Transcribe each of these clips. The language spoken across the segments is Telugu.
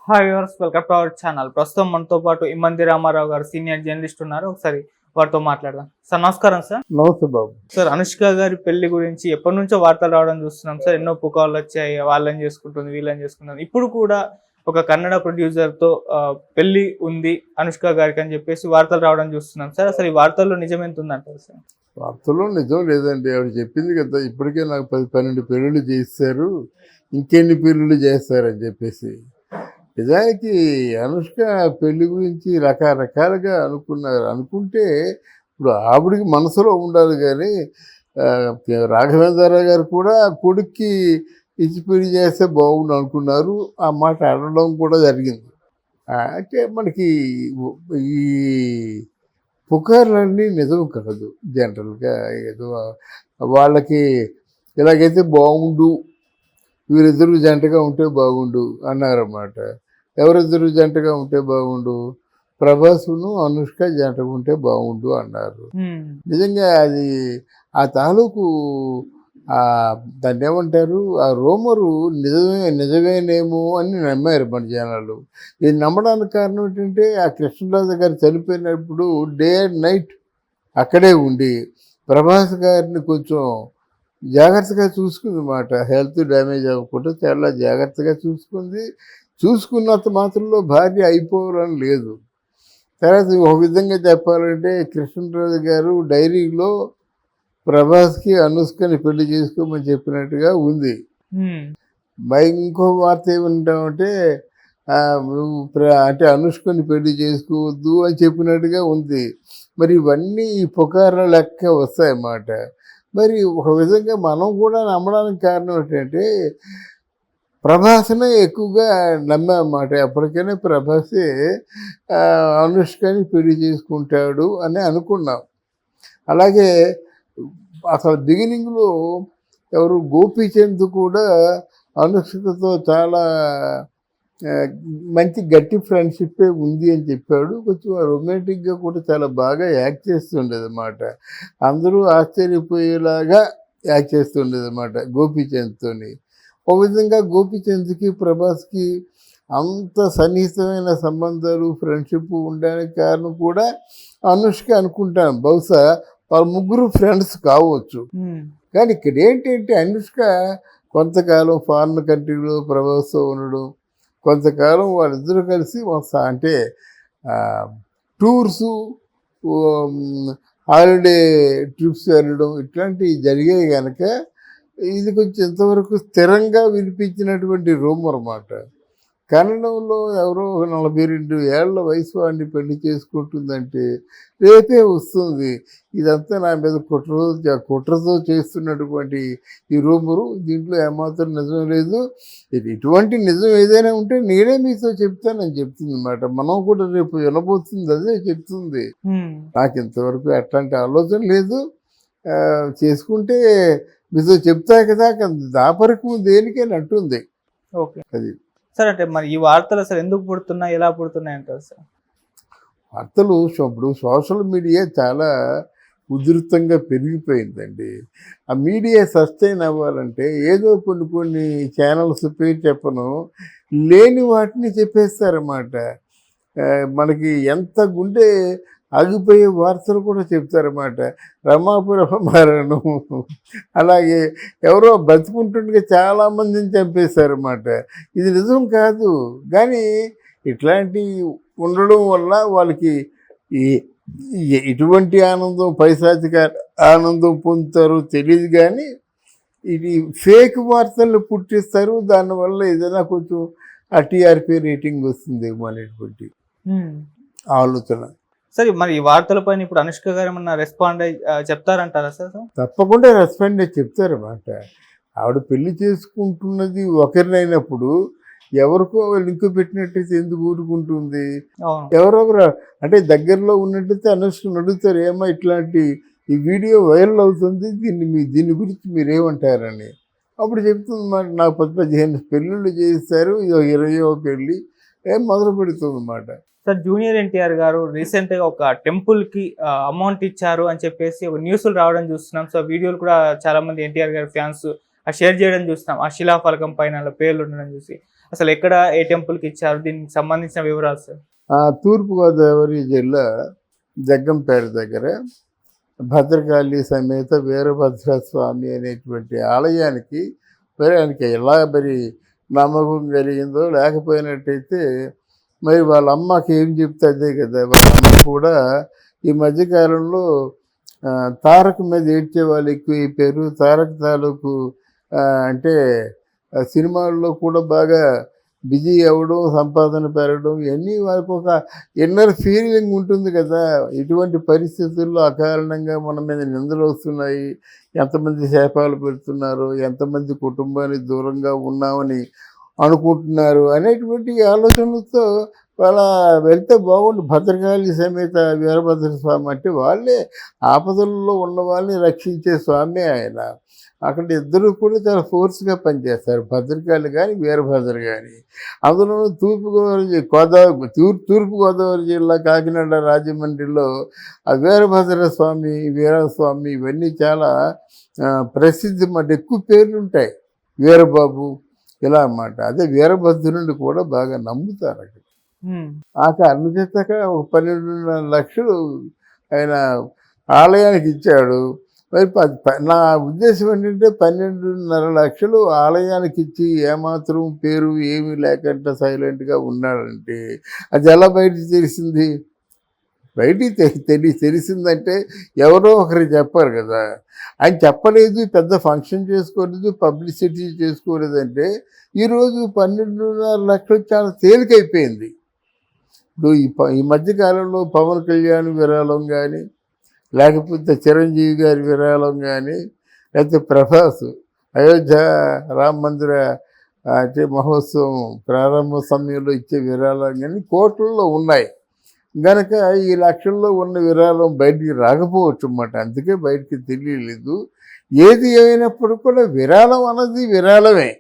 Hi viewers, welcome to our channel. ప్రస్తుతం మనతో పాటు ఇమ్మంది రామారావు గారు సీనియర్ జర్నలిస్ట్ ఉన్నారు. ఒకసారి వారితో మాట్లాడదాం. సార్ నమస్కారం. సార్ నమస్తే బాబు. సార్ అనుష్క గారి పెళ్లి గురించి ఎప్పటి నుంచో వార్తలు రావడం చూస్తున్నాం సార్. ఎన్నో పుకార్లు వచ్చాయి, వాళ్ళని చేసుకుంటుంది, వీళ్ళని చేసుకుంటుంది. ఇప్పుడు కూడా ఒక కన్నడ ప్రొడ్యూసర్ తో పెళ్లి ఉంది అనుష్క గారికి అని చెప్పేసి వార్తలు రావడం చూస్తున్నాం సార్. అసలు ఈ వార్తల్లో నిజం ఎంత ఉందంటారు సార్? వార్తలో నిజం లేదండి. ఆవిడ చెప్పింది కదా, ఇప్పటికే నాకు 10-12 పెళ్ళిళ్ళు చేస్తారు, ఇంకెన్ని పెళ్ళిళ్ళు చేస్తారని చెప్పేసి. నిజానికి అనుష్క పెళ్లి గురించి రకరకాలుగా అనుకుంటే ఇప్పుడు ఆవిడికి మనసులో ఉండాలి. కానీ రాఘవేంద్రరావు గారు కూడా కొడుక్కి ఇచ్చి పెళ్లి చేస్తే బాగుండు అనుకున్నారు. ఆ మాట అనడం కూడా జరిగింది. అంటే మనకి ఈ పుకార్లన్నీ నిజం కాదు. జనరల్గా ఏదో వాళ్ళకి ఇలాగైతే బాగుండు, వీరిద్దరూ జంటగా ఉంటే బాగుండు అన్నారన్నమాట. ఎవరిద్దరు జంటగా ఉంటే బాగుండు? ప్రభాస్ను అనుష్క జంటగా ఉంటే బాగుండు అన్నారు. నిజంగా అది ఆ తాలూకు దాన్ని ఏమంటారు, ఆ రూమరు నిజమేనేమో అని నమ్మారు మన జనాలు. ఇది నమ్మడానికి కారణం ఏంటంటే, ఆ కృష్ణరాజు గారు చనిపోయినప్పుడు డే అండ్ నైట్ అక్కడే ఉండి ప్రభాస్ గారిని కొంచెం జాగ్రత్తగా చూసుకుంది అన్నమాట. హెల్త్ డ్యామేజ్ అవ్వకుండా చాలా జాగ్రత్తగా చూసుకున్నంత మాత్రంలో భార్య అయిపోవాలని లేదు. తర్వాత ఒక విధంగా చెప్పాలంటే, కృష్ణరాజు గారు డైరీలో ప్రభాస్కి అనుష్కని పెళ్లి చేసుకోమని చెప్పినట్టుగా ఉంది. ఇంకో వార్త ఏమంటామంటే, అంటే అనుష్కని పెళ్లి చేసుకోవద్దు అని చెప్పినట్టుగా ఉంది. మరి ఇవన్నీ ఈ పుకార్ల లెక్క వస్తాయన్నమాట. మరి ఒక విధంగా మనం కూడా నమ్మడానికి కారణం ఏంటంటే, ప్రభాస్నే ఎక్కువగా నమ్మామన్నమాట. ఎప్పటికైనా ప్రభాసే అనుష్కని పెళ్లి చేసుకుంటాడు అని అనుకున్నాం. అలాగే అసలు బిగినింగ్లో ఎవరు గోపీచంద్ కూడా అనుష్కతో చాలా మంచి గట్టి ఫ్రెండ్షిప్పే ఉంది అని చెప్పాడు. కొంచెం రొమాంటిక్గా కూడా చాలా బాగా యాక్ట్ చేస్తుండేది అన్నమాట. అందరూ ఆశ్చర్యపోయేలాగా యాక్ట్ చేస్తుండేది అన్నమాట గోపీచంద్తోని. ఒక విధంగా గోపీచంద్కి ప్రభాస్కి అంత సన్నిహితమైన సంబంధాలు, ఫ్రెండ్షిప్ ఉండడానికి కారణం కూడా అనుష్క అనుకుంటాను. బహుశా వాళ్ళ ముగ్గురు ఫ్రెండ్స్ కావచ్చు. కానీ ఇక్కడ ఏంటంటే, అనుష్క కొంతకాలం ఫారిన్ కంట్రీలో ప్రభాస్తో ఉండడం, కొంతకాలం వాళ్ళిద్దరూ కలిసి అంటే టూర్సు, హాలిడే ట్రిప్స్ వెళ్ళడం ఇట్లాంటివి జరిగాయి కనుక ఇది కొంచెం ఇంతవరకు స్థిరంగా వినిపించినటువంటి రూమర్ అన్నమాట. కన్నడంలో ఎవరో 42 ఏళ్ల వయసు వాడిని పెళ్లి చేసుకుంటుందంటే రేపే వస్తుంది. ఇదంతా నా మీద కుట్రతో చేస్తున్నటువంటి ఈ రూమరు. దీంట్లో ఏమాత్రం నిజం లేదు. ఇటువంటి నిజం ఏదైనా ఉంటే నేనే మీతో చెప్తానని చెప్తుంది అన్నమాట. మనం కూడా రేపు వినబోతుంది అదే చెప్తుంది. నాకు ఇంతవరకు అట్లాంటి ఆలోచన లేదు. చేసుకుంటే మీతో చెప్తా కదా, దాపరకు దేనికైనా అంటుంది. ఓకే, అది సార్. అంటే మరి ఈ వార్తలు అసలు ఎందుకు పుడుతున్నాయి, ఎలా పుడుతున్నాయి అంటారు సార్? వార్తలు ఇప్పుడు సోషల్ మీడియా చాలా ఉధృతంగా పెరిగిపోయిందండి. ఆ మీడియా సస్టైన్ అవ్వాలంటే ఏదో కొన్ని ఛానల్స్ పేరు చెప్పను, లేని వాటిని చెప్పేస్తారన్నమాట. మనకి ఎంత గుండె ఆగిపోయే వార్తలు కూడా చెప్తారన్నమాట. రమాపురం మరణం, అలాగే ఎవరో బతుకుంటుండగా చాలామందిని చంపేశారన్నమాట. ఇది నిజం కాదు. కానీ ఇట్లాంటి ఉండడం వల్ల వాళ్ళకి ఇటువంటి ఆనందం, పైశాచిక ఆనందం పొందుతారో తెలియదు. కానీ ఇది ఫేక్ వార్తలను పుట్టిస్తారు. దానివల్ల ఏదైనా కొంచెం ఆ టీఆర్పీ రేటింగ్ వస్తుందేమో అనేటువంటి ఆలోచన. సరే, మరి ఈ వార్తలపైన ఇప్పుడు అనుష్క గారు ఏమన్నా రెస్పాండ్ అయ్యి చెప్తారంటారా సార్? తప్పకుండా రెస్పాండ్ అయ్యి చెప్తారన్నమాట. ఆవిడ పెళ్లి చేసుకుంటున్నది ఒకరినైనప్పుడు ఎవరికో లింక్ పెట్టినట్టయితే ఎందుకు ఊరుకుంటుంది? ఎవరొకరు అంటే దగ్గరలో ఉన్నట్టయితే అనుష్కను అడుగుతారు, ఏమో ఇట్లాంటి ఈ వీడియో వైరల్ అవుతుంది, దీని గురించి మీరేమంటారని. అప్పుడు చెప్తుంది మాట, నాకు 10-15 పెళ్ళిళ్ళు చేస్తారు, ఇది 20వ పెళ్ళి మొదలు పెడుతుంది అన్నమాట. సార్, జూనియర్ ఎన్టీఆర్ గారు రీసెంట్గా ఒక టెంపుల్కి అమౌంట్ ఇచ్చారు అని చెప్పేసి ఒక న్యూస్లు రావడం చూస్తున్నాం. సో వీడియోలు కూడా చాలా మంది ఎన్టీఆర్ గారి ఫ్యాన్స్ షేర్ చేయడం చూస్తాం, ఆ శిలాఫలకం పైన అలా పేర్లు ఉండడం చూసి. అసలు ఎక్కడ ఏ టెంపుల్కి ఇచ్చారు, దీనికి సంబంధించిన వివరాలు సార్? తూర్పుగోదావరి జిల్లా జగ్గంపేట దగ్గర భద్రకాళి సమేత వీరభద్ర స్వామి అనేటువంటి ఆలయానికి మరి ఆయనకి ఎలా మరి నమ్మకం కలిగిందో లేకపోయినట్టయితే మరి వాళ్ళ అమ్మకి ఏం చెప్తే అదే కదా. వాళ్ళ అమ్మ కూడా ఈ మధ్యకాలంలో తారక్ మీద ఏడ్చే వాళ్ళు ఎక్కువ అయిపోయారు. తారక్ తాలూకు అంటే సినిమాల్లో కూడా బాగా బిజీ అవ్వడం, సంపాదన పెరగడం, ఇవన్నీ వాళ్ళకు ఒక ఇన్నర్ ఫీలింగ్ ఉంటుంది కదా. ఇటువంటి పరిస్థితుల్లో అకారణంగా మన మీద నిందలు వస్తున్నాయి, ఎంతమంది శాపాలు పెడుతున్నారు, ఎంతమంది కుటుంబానికి దూరంగా ఉన్నామని అనుకుంటున్నారు అనేటువంటి ఆలోచనలతో వాళ్ళ వెళ్తే బాగుండు. భద్రకాళి సమేత వీరభద్ర స్వామి అంటే వాళ్ళే ఆపదల్లో ఉన్న వాళ్ళని రక్షించే స్వామి ఆయన. అక్కడ ఇద్దరు కూడా చాలా ఫోర్స్గా పనిచేస్తారు, భద్రకాళి కానీ వీరభద్ర కానీ. అందులో తూర్పుగోదావరి జిల్లా కాకినాడ రాజమండ్రిలో ఆ వీరభద్ర స్వామి, వీరస్వామి ఇవన్నీ చాలా ప్రసిద్ధి మాట. ఎక్కువ పేర్లు ఉంటాయి, వీరబాబు ఇలా అన్నమాట. అదే వీరభద్రుని కూడా బాగా నమ్ముతారు అక్కడ. ఆ కారణం చేత ఒక 12.5 లక్షలు ఆయన ఆలయానికి ఇచ్చాడు. మరి నా ఉద్దేశం ఏంటంటే 12.5 లక్షలు ఆలయానికి ఇచ్చి ఏమాత్రం పేరు ఏమీ లేకుండా సైలెంట్గా ఉన్నాడంటే అది ఎలా బయటికి తెలిసింది? బయటికి తెలిసిందంటే ఎవరో ఒకరు చెప్పారు కదా. ఆయన చెప్పలేదు, పెద్ద ఫంక్షన్ చేసుకోలేదు, పబ్లిసిటీ చేసుకోలేదంటే ఈరోజు 12.5 లక్షలు చాలా తేలికైపోయింది. ఇప్పుడు ఈ మధ్యకాలంలో పవన్ కళ్యాణ్ విరాళం కానీ, లేకపోతే చిరంజీవి గారి విరాళం కానీ, లేకపోతే ప్రభాస్ అయోధ్య రామ మందిర అంటే మహోత్సవం ప్రారంభ సమయంలో ఇచ్చే విరాళం కానీ కోట్లలో ఉన్నాయి గనక ఈ లక్షల్లో ఉన్న విరాళం బయటికి రాకపోవచ్చు అన్నమాట. అందుకే బయటికి తెలియలేదు. ఏది ఏమైనప్పుడు కూడా విరాళం అన్నది విరాళమే.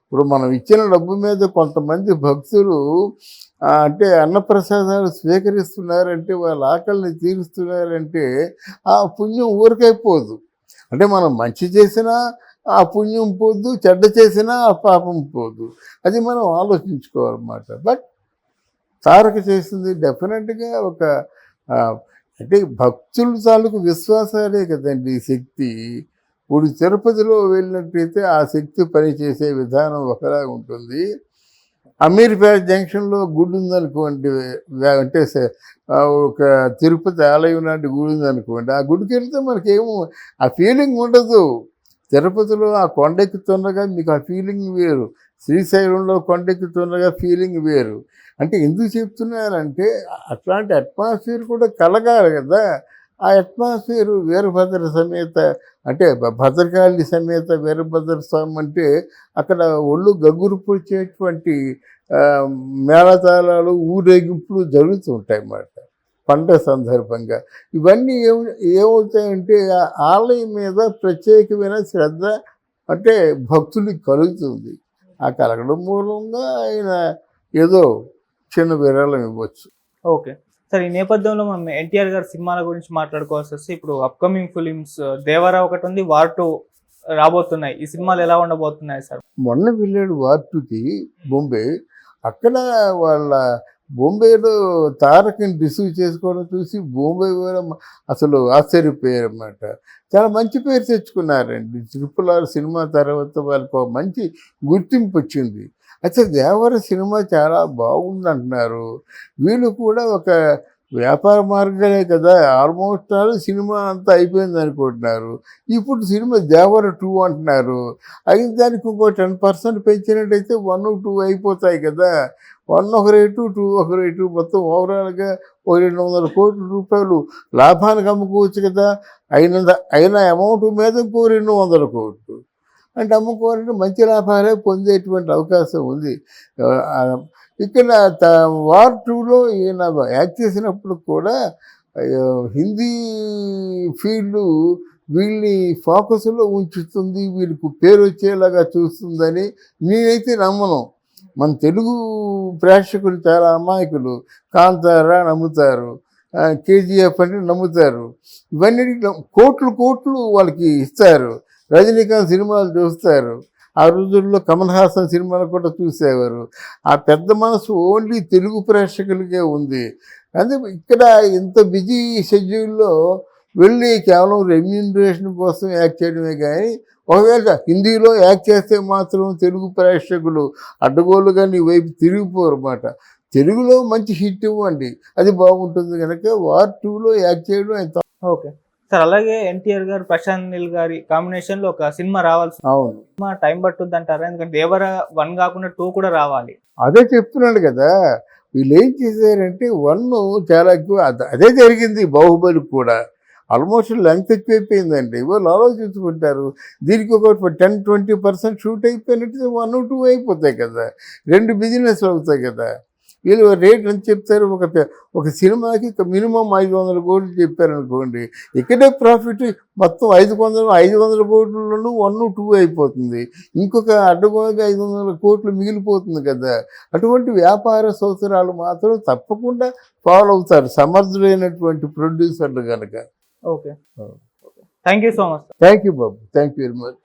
ఇప్పుడు మనం ఇచ్చిన డబ్బు మీద కొంతమంది భక్తులు అంటే అన్నప్రసాదాలు స్వీకరిస్తున్నారంటే, వాళ్ళ ఆకలిని తీరుస్తున్నారంటే ఆ పుణ్యం ఊరికైపోదు. అంటే మనం మంచి చేసినా ఆ పుణ్యం పోదు, చెడ్డ చేసినా ఆ పాపం పోదు. అది మనం ఆలోచించుకోవాలన్నమాట. బట్ తారక చేసింది డెఫినెట్గా ఒక అంటే భక్తుల తాలూకు విశ్వాసాలే కదండి శక్తి. ఇప్పుడు తిరుపతిలో వెళ్ళినట్టయితే ఆ శక్తి పనిచేసే విధానం ఒకలాగా ఉంటుంది. అమీర్పేట జంక్షన్లో గుడి ఉందనుకోండి, అంటే ఒక తిరుపతి ఆలయం లాంటి గుడి ఉందనుకోండి, ఆ గుడికి వెళ్తే మనకేమో ఆ ఫీలింగ్ ఉండదు. తిరుపతిలో ఆ కొండెక్కుతుండగా మీకు ఆ ఫీలింగ్ వేరు, శ్రీశైలంలో కొండెక్కుతుండగా ఫీలింగ్ వేరు. అంటే ఎందుకు చెప్తున్నారంటే అట్లాంటి అట్మాస్ఫియర్ కూడా కలగాలి కదా. ఆ అట్మాస్ఫియర్ వీరభద్ర సమేత అంటే భద్రకాళి సమేత వీరభద్ర స్వామి అంటే అక్కడ ఒళ్ళు గగ్గురు పొడిచేటువంటి మేళతాళాలు, ఊరేగింపులు జరుగుతూ ఉంటాయి అన్నమాట పండుగ సందర్భంగా. ఇవన్నీ ఏమవుతాయంటే ఆ ఆలయం మీద ప్రత్యేకమైన శ్రద్ధ అంటే భక్తులకు కలుగుతుంది. ఆ కలగడం మూలంగా ఆయన ఏదో చిన్న విరాళం ఇవ్వచ్చు. ఓకే సార్, ఈ నేపథ్యంలో మనం ఎన్టీఆర్ గారి సినిమాల గురించి మాట్లాడుకోవాల్సి వస్తే ఇప్పుడు అప్కమింగ్ ఫిలిమ్స్ దేవరా ఒకటి ఉంది, వార్ 2 రాబోతున్నాయి. ఈ సినిమాలు ఎలా ఉండబోతున్నాయి సార్? మొన్న వెళ్ళాడు వార్ 2కి బొంబే. అక్కడ వాళ్ళ బొంబేలో తారక్ని రిసీవ్ చేసుకోవడం చూసి బొంబే అసలు ఆశ్చర్యపోయారన్నమాట. చాలా మంచి పేరు తెచ్చుకున్నారండి. RRR సినిమా తర్వాత వాళ్ళకు మంచి గుర్తింపు వచ్చింది. అయితే దేవర సినిమా చాలా బాగుందంటున్నారు. వీళ్ళు కూడా ఒక వ్యాపార మార్గాలే కదా, ఆల్మోస్ట్ ఆల్ సినిమా అంతా అయిపోయింది అనుకుంటున్నారు. ఇప్పుడు సినిమా దేవర 2 అంటున్నారు. అయిన దానికి ఇంకో 10% పెంచినట్టయితే 1, 2 అయిపోతాయి కదా. 1 ఒక రేటు, 2 ఒక రేటు, మొత్తం ఓవరాల్గా 200 కోట్ల రూపాయలు లాభానికి అమ్ముకోవచ్చు కదా. అయిన అమౌంట్ మీద ఇంకో 200 కోట్లు అంటే అమ్ముకోవాలంటే మంచి లాభాలే పొందేటువంటి అవకాశం ఉంది. ఇక్కడ వార్ 2లో ఈయన యాక్ట్ చేసినప్పుడు కూడా హిందీ ఫీల్డ్ వీళ్ళని ఫోకస్లో ఉంచుతుంది, వీళ్ళకు పేరు వచ్చేలాగా చూస్తుందని నేనైతే నమ్మను. మన తెలుగు ప్రేక్షకులు చాలా అమాయకులు. కాంతారా నమ్ముతారు, KGF అంటే నమ్ముతారు. ఇవన్నీ కోట్లు వాళ్ళకి ఇస్తారు. రజనీకాంత్ సినిమాలు చూస్తారు, ఆ రోజుల్లో కమల్ హాసన్ సినిమాలు కూడా చూసేవారు. ఆ పెద్ద మనసు ఓన్లీ తెలుగు ప్రేక్షకులకే ఉంది. అంటే ఇక్కడ ఇంత బిజీ షెడ్యూల్లో వెళ్ళి కేవలం రెమ్యూనరేషన్ కోసం యాక్ట్ చేయడమే కానీ, ఒకవేళ హిందీలో యాక్ట్ చేస్తే మాత్రం తెలుగు ప్రేక్షకులు అడ్డగోలుగా నీ వైపు తిరిగిపోరు అన్నమాట. తెలుగులో మంచి హిట్ ఇవ్వండి, అది బాగుంటుంది కనుక వార్ 2లో యాక్ట్ చేయడం ఎంత. ఓకే సార్, అలాగే ఎన్టీఆర్ గారు ప్రశాంత్ నీల్ గారి కాంబినేషన్ లో ఒక సినిమా రావాల్సి అవును, సినిమా టైం పట్టుద్ది అంటారా? ఎందుకంటే దేవర 1 కాకుండా 2 కూడా రావాలి. అదే చెప్తున్నాడు కదా. వీళ్ళు ఏం చేశారంటే 1 చాలా ఎక్కువ, అదే జరిగింది బాహుబలి కూడా. ఆల్మోస్ట్ లెంగ్త్ ఎక్కువైపోయిందండి. వాళ్ళు ఆలోచించుకుంటారు, దీనికి ఒక 10-20% షూట్ అయిపోయినట్టు 1, 2 అయిపోతాయి కదా, 2 బిజినెస్లు అవుతాయి కదా. వీళ్ళు రేట్ ఎంత చెప్తారు, ఒక సినిమాకి మినిమం 500 కోట్లు చెప్పారనుకోండి, ఇక్కడే ప్రాఫిట్ మొత్తం 500 కోట్లలోనూ 1, 2 అయిపోతుంది, ఇంకొక అడ్డగోలుగా 500 కోట్లు మిగిలిపోతుంది కదా. అటువంటి వ్యాపార సూత్రాలు మాత్రం తప్పకుండా ఫాలో అవుతారు సమర్థులైనటువంటి ప్రొడ్యూసర్లు కనుక. Okay, thank you so much. Thank you Babu, thank you very much.